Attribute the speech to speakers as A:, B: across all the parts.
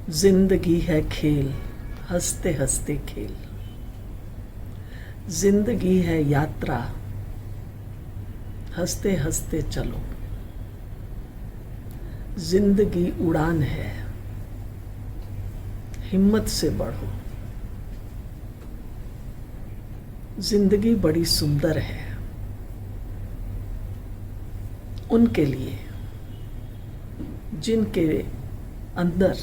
A: जिंदगी है खेल, हंसते हंसते खेल। जिंदगी है यात्रा, हंसते हंसते चलो। जिंदगी उड़ान है, हिम्मत से बढ़ो। जिंदगी बड़ी सुंदर है उनके लिए जिनके अंदर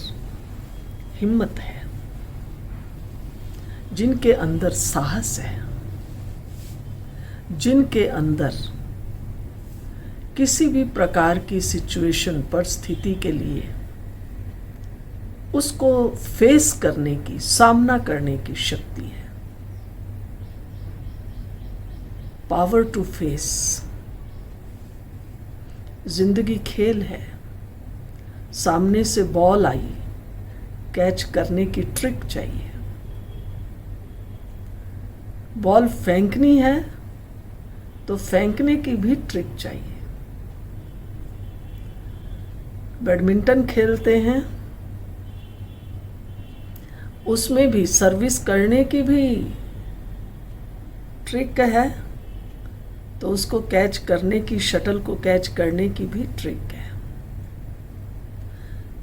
A: हिम्मत है, जिनके अंदर साहस है, जिनके अंदर किसी भी प्रकार की सिचुएशन पर स्थिति के लिए उसको फेस करने की, सामना करने की शक्ति है। Power to face. जिंदगी खेल है। सामने से बॉल आई, कैच करने की ट्रिक चाहिए। बॉल फेंकनी है तो फेंकने की भी ट्रिक चाहिए। बैडमिंटन खेलते हैं, उसमें भी सर्विस करने की भी ट्रिक है, तो उसको कैच करने की, शटल को कैच करने की भी ट्रिक है।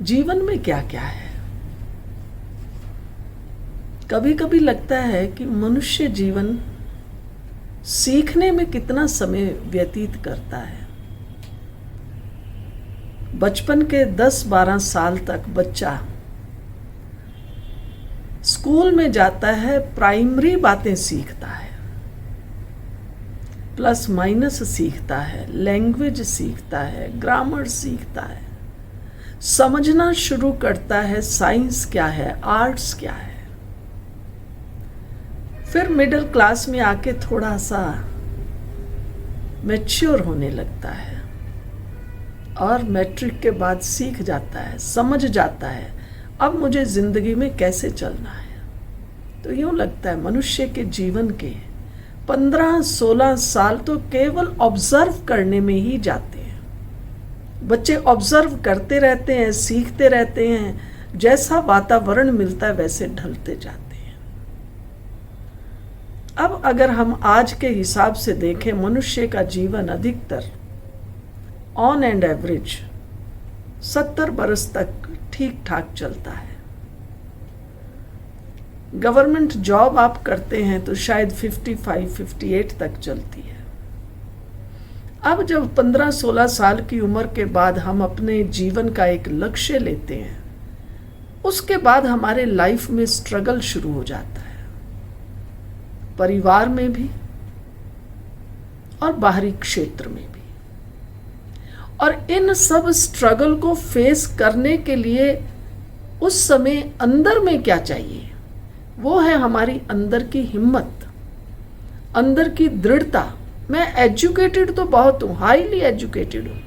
A: जीवन में क्या क्या है? कभी कभी लगता है कि मनुष्य जीवन सीखने में कितना समय व्यतीत करता है। बचपन के 10-12 साल तक बच्चा स्कूल में जाता है, प्राइमरी बातें सीखता है, प्लस माइनस सीखता है, लैंग्वेज सीखता है, ग्रामर सीखता है, समझना शुरू करता है साइंस क्या है, आर्ट्स क्या है। फिर मिडिल क्लास में आके थोड़ा सा मैच्योर होने लगता है और मैट्रिक के बाद सीख जाता है, समझ जाता है अब मुझे जिंदगी में कैसे चलना है। तो यूं लगता है मनुष्य के जीवन के 15-16 साल तो केवल ऑब्जर्व करने में ही जाते हैं। बच्चे ऑब्जर्व करते रहते हैं, सीखते रहते हैं, जैसा वातावरण मिलता है वैसे ढलते जाते हैं। अब अगर हम आज के हिसाब से देखें, मनुष्य का जीवन अधिकतर ऑन एंड एवरेज 70 बरस तक ठीक ठाक चलता है। गवर्नमेंट जॉब आप करते हैं तो शायद 55-58 तक चलती है। अब जब 15-16 साल की उम्र के बाद हम अपने जीवन का एक लक्ष्य लेते हैं, उसके बाद हमारे लाइफ में स्ट्रगल शुरू हो जाता है, परिवार में भी और बाहरी क्षेत्र में भी। और इन सब स्ट्रगल को फेस करने के लिए उस समय अंदर में क्या चाहिए? वो है हमारी अंदर की हिम्मत, अंदर की दृढ़ता। मैं एजुकेटेड तो बहुत हूँ, हाईली एजुकेटेड हूँ,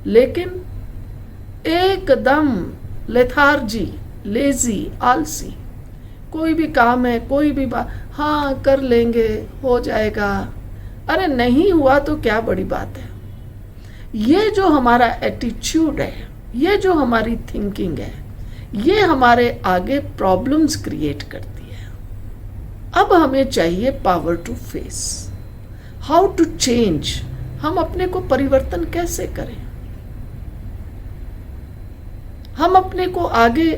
A: लेकिन एकदम लेथार्जी, लेजी, आलसी। कोई भी काम है, कोई भी बात, हाँ कर लेंगे, हो जाएगा, अरे नहीं हुआ तो क्या बड़ी बात है। ये जो हमारा एटीट्यूड है, ये जो हमारी थिंकिंग है, ये हमारे आगे प्रॉब्लम्स क्रिएट करती है। अब हमें चाहिए power to face, how to change. हम अपने को परिवर्तन कैसे करें? हम अपने को आगे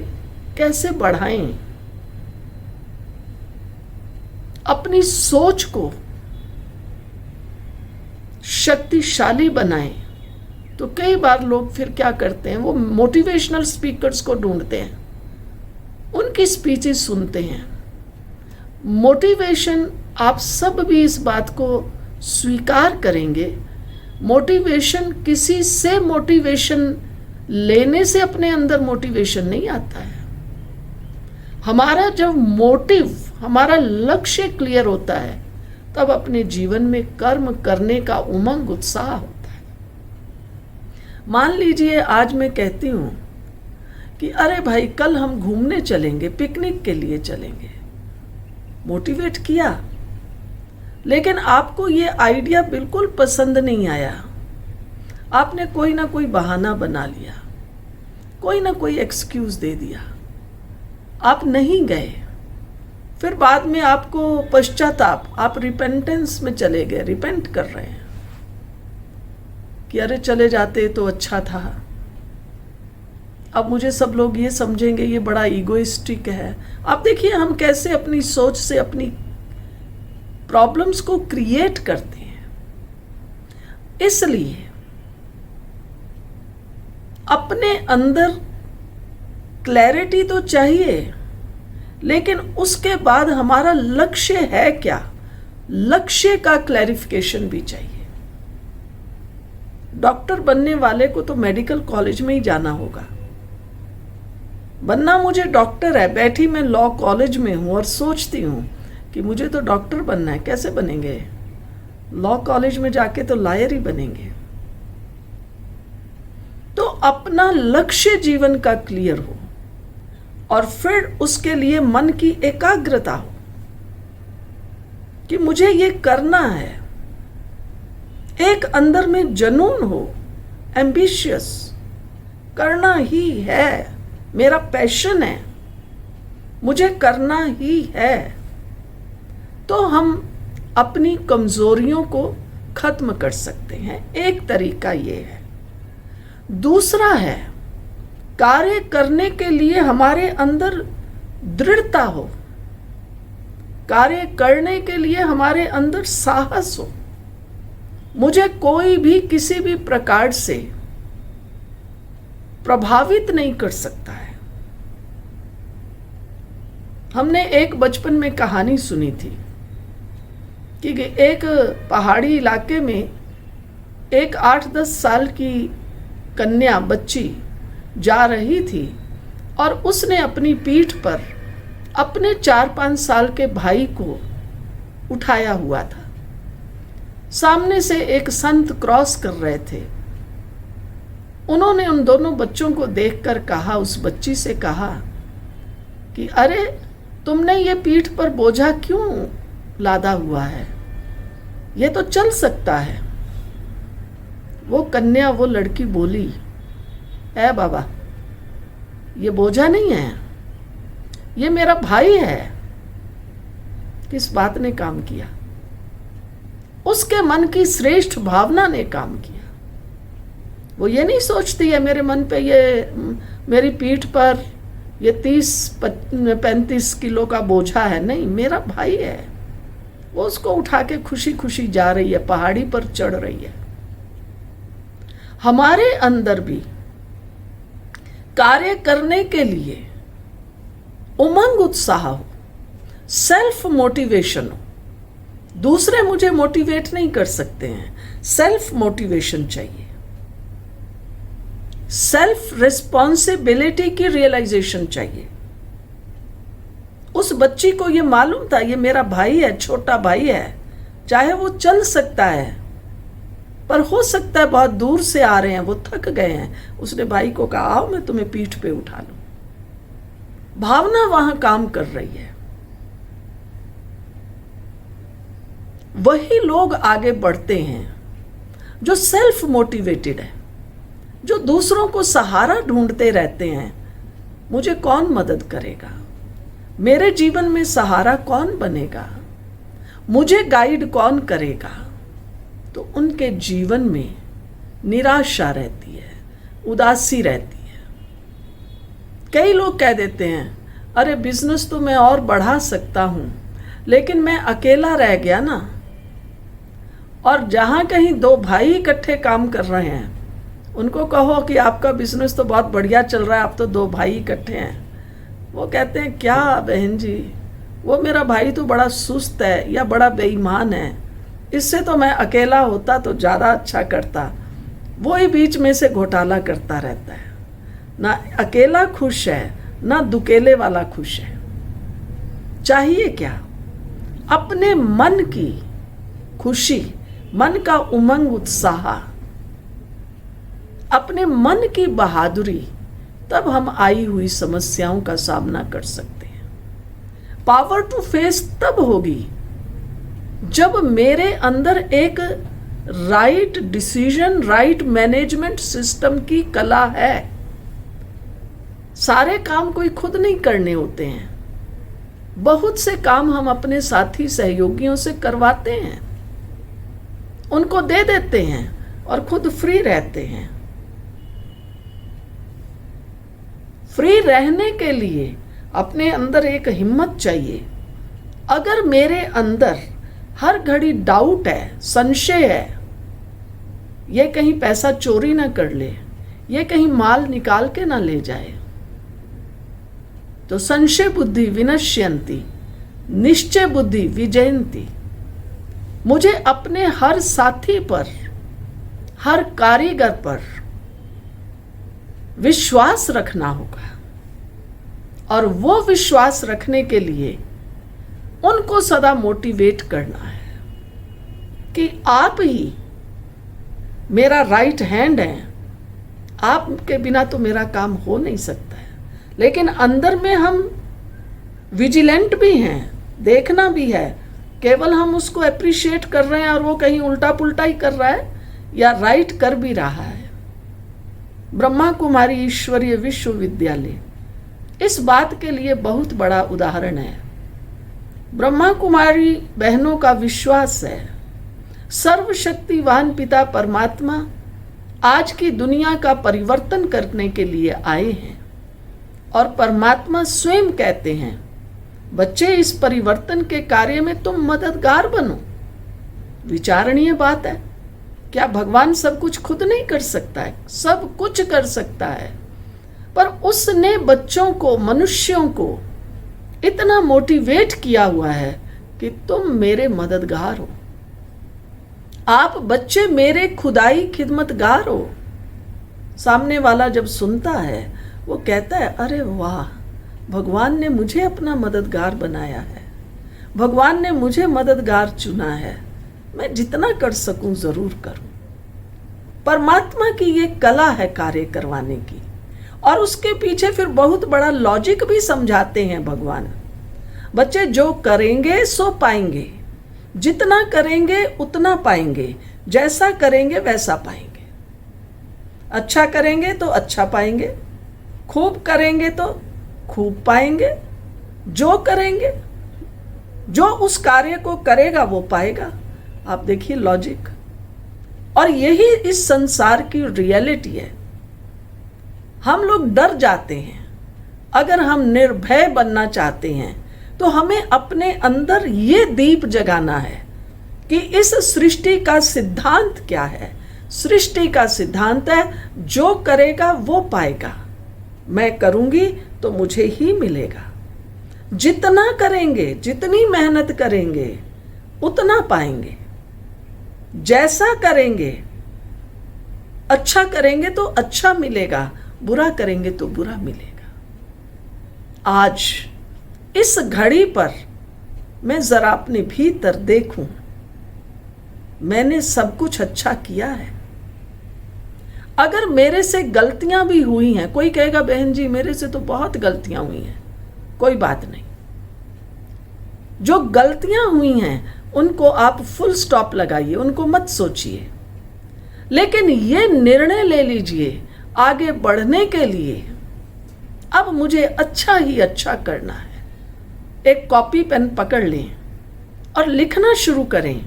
A: कैसे बढ़ाएं? अपनी सोच को शक्तिशाली बनाएं। तो कई बार लोग फिर क्या करते हैं, वो मोटिवेशनल स्पीकर्स को ढूंढते हैं, उनकी स्पीचेस सुनते हैं। मोटिवेशन, आप सब भी इस बात को स्वीकार करेंगे, मोटिवेशन किसी से मोटिवेशन लेने से अपने अंदर मोटिवेशन नहीं आता है। हमारा जब मोटिव, हमारा लक्ष्य क्लियर होता है, तब अपने जीवन में कर्म करने का उमंग, उत्साह होता है। मान लीजिए आज मैं कहती हूँ कि अरे भाई कल हम घूमने चलेंगे, पिकनिक के लिए चलेंगे। मोटिवेट किया, लेकिन आपको ये आइडिया बिल्कुल पसंद नहीं आया। आपने कोई ना कोई बहाना बना लिया, कोई ना कोई एक्सक्यूज दे दिया। आप नहीं गए, फिर बाद में आपको पश्चाताप, आप रिपेंटेंस में चले गए, रिपेंट कर रहे हैं कि अरे चले जाते तो अच्छा था, अब मुझे सब लोग ये समझेंगे ये बड़ा ईगोइस्टिक है। आप देखिए हम कैसे अपनी सोच से अपनी प्रॉब्लम्स को क्रिएट करते हैं। इसलिए अपने अंदर क्लैरिटी तो चाहिए, लेकिन उसके बाद हमारा लक्ष्य है क्या, लक्ष्य का क्लैरिफिकेशन भी चाहिए। डॉक्टर बनने वाले को तो मेडिकल कॉलेज में ही जाना होगा। बनना मुझे डॉक्टर है, बैठी मैं लॉ कॉलेज में हूं और सोचती हूं कि मुझे तो डॉक्टर बनना है। कैसे बनेंगे? लॉ कॉलेज में जाके तो लॉयर ही बनेंगे। तो अपना लक्ष्य जीवन का क्लियर हो और फिर उसके लिए मन की एकाग्रता हो कि मुझे ये करना है। एक अंदर में जुनून हो, एम्बिशियस, करना ही है, मेरा पैशन है, मुझे करना ही है। तो हम अपनी कमजोरियों को खत्म कर सकते हैं। एक तरीका ये है। दूसरा है, कार्य करने के लिए हमारे अंदर दृढ़ता हो, कार्य करने के लिए हमारे अंदर साहस हो। मुझे कोई भी किसी भी प्रकार से प्रभावित नहीं कर सकता है। हमने एक बचपन में कहानी सुनी थी कि एक पहाड़ी इलाके में एक 8-10 साल की कन्या, बच्ची जा रही थी और उसने अपनी पीठ पर अपने 4-5 साल के भाई को उठाया हुआ था। सामने से एक संत क्रॉस कर रहे थे। उन्होंने उन दोनों बच्चों को देखकर कहा, उस बच्ची से कहा कि अरे तुमने ये पीठ पर बोझा क्यों लादा हुआ है, ये तो चल सकता है। वो कन्या, वो लड़की बोली, ऐ बाबा ये बोझा नहीं है, ये मेरा भाई है। किस बात ने काम किया? उसके मन की श्रेष्ठ भावना ने काम किया। वो ये नहीं सोचती है मेरे मन पे ये, मेरी पीठ पर ये 30-35 किलो का बोझा है। नहीं, मेरा भाई है। वो उसको उठा के खुशी खुशी जा रही है, पहाड़ी पर चढ़ रही है। हमारे अंदर भी कार्य करने के लिए उमंग, उत्साह हो, सेल्फ मोटिवेशन हो। दूसरे मुझे मोटिवेट नहीं कर सकते हैं, सेल्फ मोटिवेशन चाहिए। सेल्फ रिस्पॉन्सिबिलिटी की रियलाइजेशन चाहिए। उस बच्ची को ये मालूम था ये मेरा भाई है, छोटा भाई है, चाहे वो चल सकता है पर हो सकता है बहुत दूर से आ रहे हैं, वो थक गए हैं। उसने भाई को कहा, आओ मैं तुम्हें पीठ पे उठा लूं। भावना वहां काम कर रही है। वही लोग आगे बढ़ते हैं जो सेल्फ मोटिवेटेड है, जो दूसरों को सहारा ढूंढते रहते हैं। मुझे कौन मदद करेगा, मेरे जीवन में सहारा कौन बनेगा, मुझे गाइड कौन करेगा। तो उनके जीवन में निराशा रहती है, उदासी रहती है। कई लोग कह देते हैं, अरे बिजनेस तो मैं और बढ़ा सकता हूं, लेकिन मैं अकेला रह गया ना। और जहां कहीं 2 भाई इकट्ठे काम कर रहे हैं, उनको कहो कि आपका बिजनेस तो बहुत बढ़िया चल रहा है, आप तो 2 भाई इकट्ठे हैं। वो कहते हैं, क्या बहन जी, वो मेरा भाई तो बड़ा सुस्त है या बड़ा बेईमान है, इससे तो मैं अकेला होता तो ज़्यादा अच्छा करता। वो ही बीच में से घोटाला करता रहता है। ना अकेला खुश है, ना दुकेले वाला खुश है। चाहिए क्या? अपने मन की खुशी, मन का उमंग, उत्साह, अपने मन की बहादुरी, तब हम आई हुई समस्याओं का सामना कर सकते हैं। पावर टू फेस तब होगी जब मेरे अंदर एक right decision, right management system की कला है। सारे काम कोई खुद नहीं करने होते हैं, बहुत से काम हम अपने साथी सहयोगियों से करवाते हैं, उनको दे देते हैं और खुद फ्री रहते हैं। फ्री रहने के लिए अपने अंदर एक हिम्मत चाहिए। अगर मेरे अंदर हर घड़ी डाउट है, संशय है, ये कहीं पैसा चोरी ना कर ले, ये कहीं माल निकाल के ना ले जाए, तो संशय बुद्धि विनश्यन्ति, निश्चय बुद्धि विजयन्ति। मुझे अपने हर साथी पर, हर कारीगर पर विश्वास रखना होगा, और वो विश्वास रखने के लिए उनको सदा मोटिवेट करना है कि आप ही मेरा राइट हैंड है, आपके बिना तो मेरा काम हो नहीं सकता है। लेकिन अंदर में हम विजिलेंट भी हैं, देखना भी है, केवल हम उसको अप्रिशिएट कर रहे हैं और वो कहीं उल्टा पुल्टा ही कर रहा है या राइट कर भी रहा है। ब्रह्मा कुमारी ईश्वरीय विश्वविद्यालय इस बात के लिए बहुत बड़ा उदाहरण है। ब्रह्मा कुमारी बहनों का विश्वास है सर्वशक्तिवान पिता परमात्मा आज की दुनिया का परिवर्तन करने के लिए आए हैं, और परमात्मा स्वयं कहते हैं, बच्चे इस परिवर्तन के कार्य में तुम मददगार बनो। विचारणीय बात है, क्या भगवान सब कुछ खुद नहीं कर सकता है? सब कुछ कर सकता है, पर उसने बच्चों को, मनुष्यों को इतना मोटिवेट किया हुआ है कि तुम मेरे मददगार हो, आप बच्चे मेरे खुदाई खिदमतगार हो। सामने वाला जब सुनता है वो कहता है, अरे वाह, भगवान ने मुझे अपना मददगार बनाया है, भगवान ने मुझे मददगार चुना है, मैं जितना कर सकूं जरूर करूं। परमात्मा की ये कला है कार्य करवाने की, और उसके पीछे फिर बहुत बड़ा लॉजिक भी समझाते हैं भगवान। बच्चे जो करेंगे सो पाएंगे, जितना करेंगे उतना पाएंगे, जैसा करेंगे वैसा पाएंगे। अच्छा करेंगे तो अच्छा पाएंगे, खूब करेंगे तो खूब पाएंगे, जो करेंगे, जो उस कार्य को करेगा वो पाएगा। आप देखिए लॉजिक, और यही इस संसार की रियलिटी है। हम लोग डर जाते हैं। अगर हम निर्भय बनना चाहते हैं तो हमें अपने अंदर ये दीप जगाना है कि इस सृष्टि का सिद्धांत क्या है। सृष्टि का सिद्धांत है, जो करेगा वो पाएगा, मैं करूंगी तो मुझे ही मिलेगा। जितना करेंगे, जितनी मेहनत करेंगे उतना पाएंगे, जैसा करेंगे, अच्छा करेंगे तो अच्छा मिलेगा, बुरा करेंगे तो बुरा मिलेगा। आज इस घड़ी पर मैं जरा अपने भीतर देखूं, मैंने सब कुछ अच्छा किया है। अगर मेरे से गलतियां भी हुई हैं, कोई कहेगा बहन जी मेरे से तो बहुत गलतियां हुई हैं, कोई बात नहीं। जो गलतियां हुई हैं उनको आप फुल स्टॉप लगाइए, उनको मत सोचिए, लेकिन ये निर्णय ले लीजिए आगे बढ़ने के लिए, अब मुझे अच्छा ही अच्छा करना है। एक कॉपी पेन पकड़ लें और लिखना शुरू करें।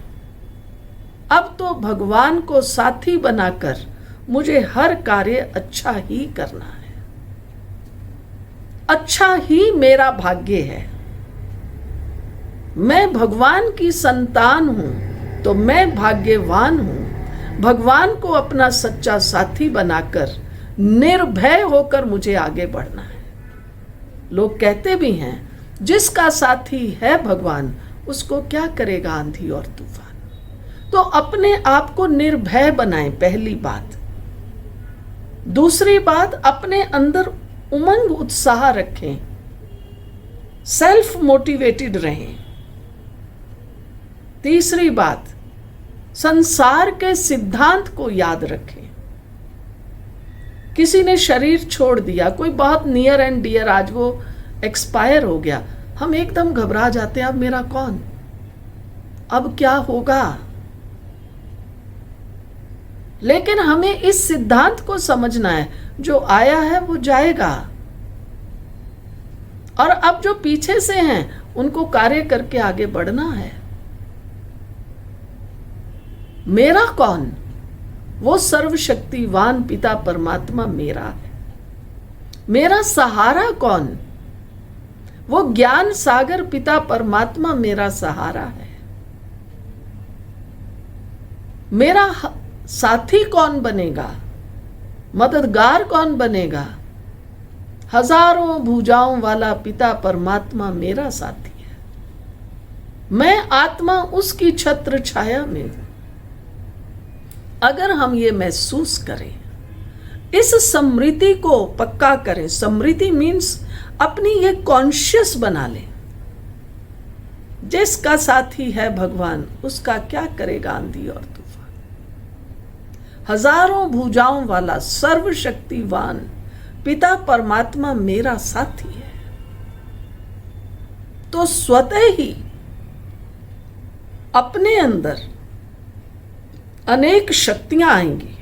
A: अब तो भगवान को साथी बनाकर मुझे हर कार्य अच्छा ही करना है, अच्छा ही मेरा भाग्य है। मैं भगवान की संतान हूं तो मैं भाग्यवान हूं। भगवान को अपना सच्चा साथी बनाकर निर्भय होकर मुझे आगे बढ़ना है। लोग कहते भी हैं, जिसका साथी है भगवान उसको क्या करेगा आंधी और तूफान। तो अपने आप को निर्भय बनाएं, पहली बात। दूसरी बात, अपने अंदर उमंग उत्साह रखें, सेल्फ मोटिवेटेड रहें। तीसरी बात, संसार के सिद्धांत को याद रखें। किसी ने शरीर छोड़ दिया, कोई बहुत नियर एंड डियर, आज वो एक्सपायर हो गया, हम एकदम घबरा जाते हैं, अब मेरा कौन, अब क्या होगा। लेकिन हमें इस सिद्धांत को समझना है, जो आया है वो जाएगा, और अब जो पीछे से हैं उनको कार्य करके आगे बढ़ना है। मेरा कौन? वो सर्वशक्तिवान पिता परमात्मा मेरा है। मेरा सहारा कौन? वो ज्ञान सागर पिता परमात्मा मेरा सहारा है। मेरा साथी कौन बनेगा? मददगार कौन बनेगा? हजारों भुजाओं वाला पिता परमात्मा मेरा साथी है। मैं आत्मा उसकी छत्र छाया में हूं। अगर हम ये महसूस करें, इस स्मृति को पक्का करें, स्मृति मीन्स अपनी ये कॉन्शियस बना लें, जिसका साथी है भगवान उसका क्या करेगा आंधी और तूफान। हजारों भुजाओं वाला सर्वशक्तिवान पिता परमात्मा मेरा साथी है, तो स्वतः ही अपने अंदर अनेक शक्तियां आएंगी।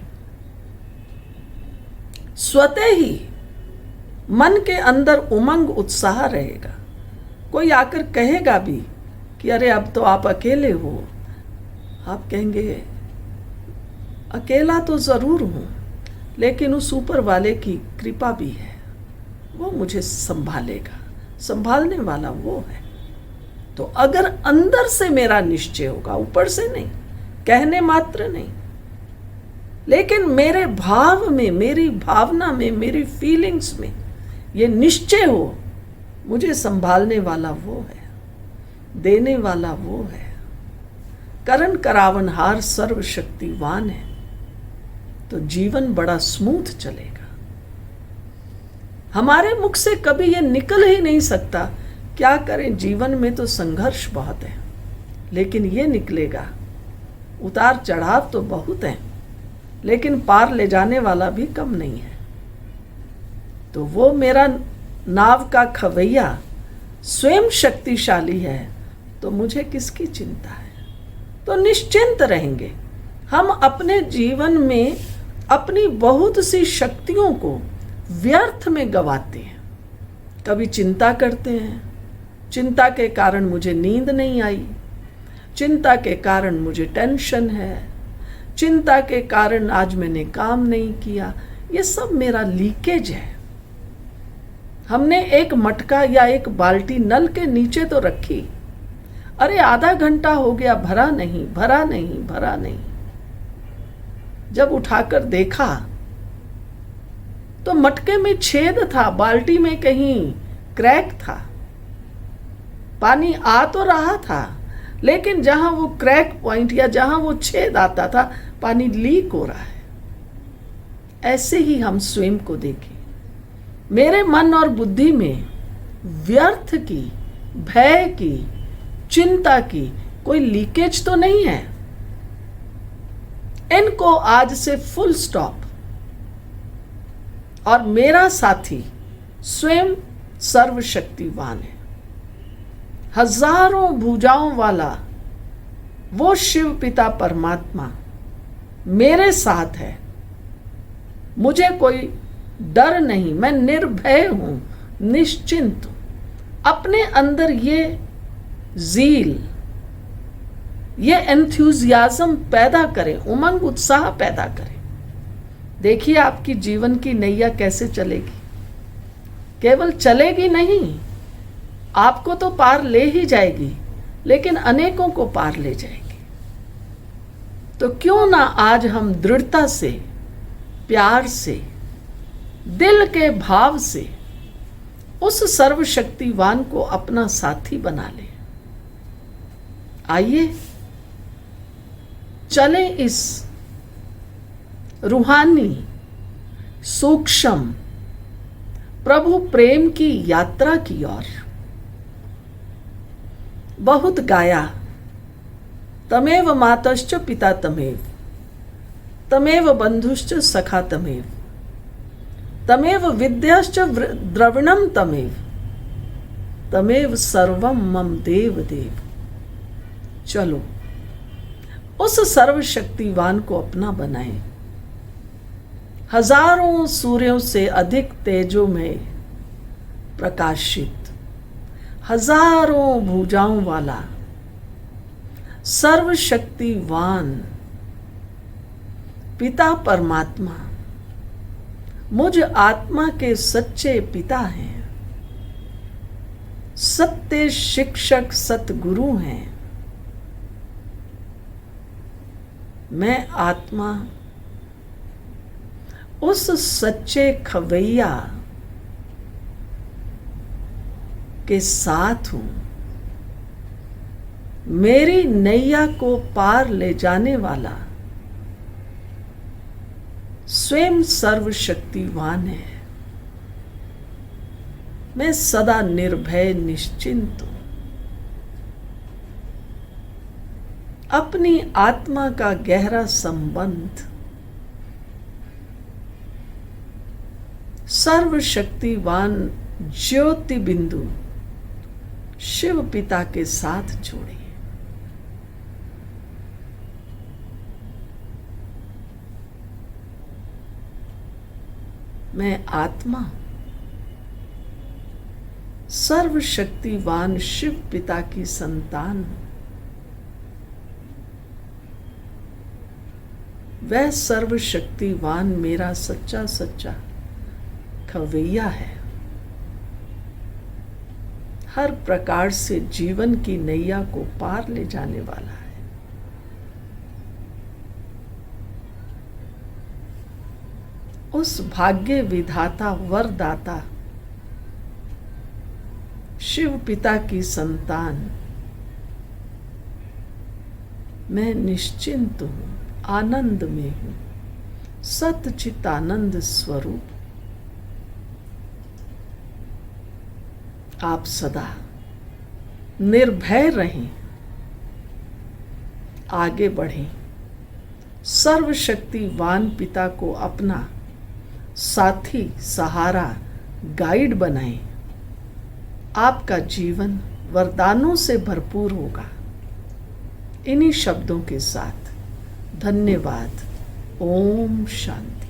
A: स्वतः ही मन के अंदर उमंग उत्साह रहेगा। कोई आकर कहेगा भी कि अरे अब तो आप अकेले हो, आप कहेंगे अकेला तो जरूर हूं, लेकिन उस ऊपर वाले की कृपा भी है, वो मुझे संभालेगा, संभालने वाला वो है। तो अगर अंदर से मेरा निश्चय होगा, ऊपर से नहीं, कहने मात्र नहीं, लेकिन मेरे भाव में, मेरी भावना में, मेरी फीलिंग्स में ये निश्चय हो, मुझे संभालने वाला वो है, देने वाला वो है, करण करावनहार सर्वशक्तिवान है, तो जीवन बड़ा स्मूथ चलेगा। हमारे मुख से कभी ये निकल ही नहीं सकता। क्या करें, जीवन में तो संघर्ष बहुत है, लेकिन ये निकलेगा। उतार चढ़ाव तो बहुत है, लेकिन पार ले जाने वाला भी कम नहीं है। तो वो मेरा नाव का खवैया स्वयं शक्तिशाली है, तो मुझे किसकी चिंता है? तो निश्चिंत रहेंगे। हम अपने जीवन में अपनी बहुत सी शक्तियों को व्यर्थ में गंवाते हैं। कभी चिंता करते हैं, चिंता के कारण मुझे नींद नहीं आई, चिंता के कारण मुझे टेंशन है, चिंता के कारण आज मैंने काम नहीं किया। ये सब मेरा लीकेज है। हमने एक मटका या एक बाल्टी नल के नीचे तो रखी, अरे आधा घंटा हो गया, भरा नहीं, भरा नहीं, भरा नहीं। जब उठाकर देखा तो मटके में छेद था, बाल्टी में कहीं क्रैक था। पानी आ तो रहा था, लेकिन जहां वो क्रैक पॉइंट या जहां वो छेद आता था, पानी लीक हो रहा है। ऐसे ही हम स्वयं को देखें। मेरे मन और बुद्धि में व्यर्थ की, भय की, चिंता की कोई लीकेज तो नहीं है। इनको आज से फुल स्टॉप। और मेरा साथी स्वयं सर्वशक्तिवान है, हजारों भुजाओं वाला वो शिव पिता परमात्मा मेरे साथ है। मुझे कोई डर नहीं, मैं निर्भय हूं, निश्चिंत हूं। अपने अंदर ये ज़ील, ये एंथुजियाज्म पैदा करें, उमंग उत्साह पैदा करें। देखिए आपकी जीवन की नैया कैसे चलेगी। केवल चलेगी नहीं, आपको तो पार ले ही जाएगी, लेकिन अनेकों को पार ले जाएगी। तो क्यों ना आज हम दृढ़ता से, प्यार से, दिल के भाव से उस सर्वशक्तिवान को अपना साथी बना लें। आइए चलें इस रूहानी, सूक्ष्म प्रभु प्रेम की यात्रा की ओर। बहुत गाया, तमेव मातश्च पिता तमेव, तमेव बंधुश्च सखा तमेव, तमेव विद्याश्च द्रविणम तमेव, तमेव सर्वम मम देव देव। चलो उस सर्वशक्तिवान को अपना बनाएं। हजारों सूर्यों से अधिक तेजों में प्रकाशित, हजारों भुजाओं वाला, सर्वशक्तिवान पिता परमात्मा मुझ आत्मा के सच्चे पिता हैं, सत्य शिक्षक सतगुरु हैं। मैं आत्मा उस सच्चे खवैया के साथ हूं। मेरी नैया को पार ले जाने वाला स्वयं सर्वशक्तिवान है। मैं सदा निर्भय निश्चिंत हूं। अपनी आत्मा का गहरा संबंध सर्वशक्तिवान ज्योति बिंदु शिव पिता के साथ जोड़िए। मैं आत्मा सर्वशक्तिवान शिव पिता की संतान हूं। वह सर्वशक्तिवान मेरा सच्चा सच्चा खवैया है। हर प्रकार से जीवन की नैया को पार ले जाने वाला है। उस भाग्य विधाता वरदाता शिव पिता की संतान मैं निश्चिंत हूं, आनंद में हूं, सतचितानंद स्वरूप। आप सदा निर्भय रहें, आगे बढ़ें, सर्वशक्तिवान पिता को अपना साथी, सहारा, गाइड बनाएं। आपका जीवन वरदानों से भरपूर होगा। इन्हीं शब्दों के साथ धन्यवाद। ओम शांति।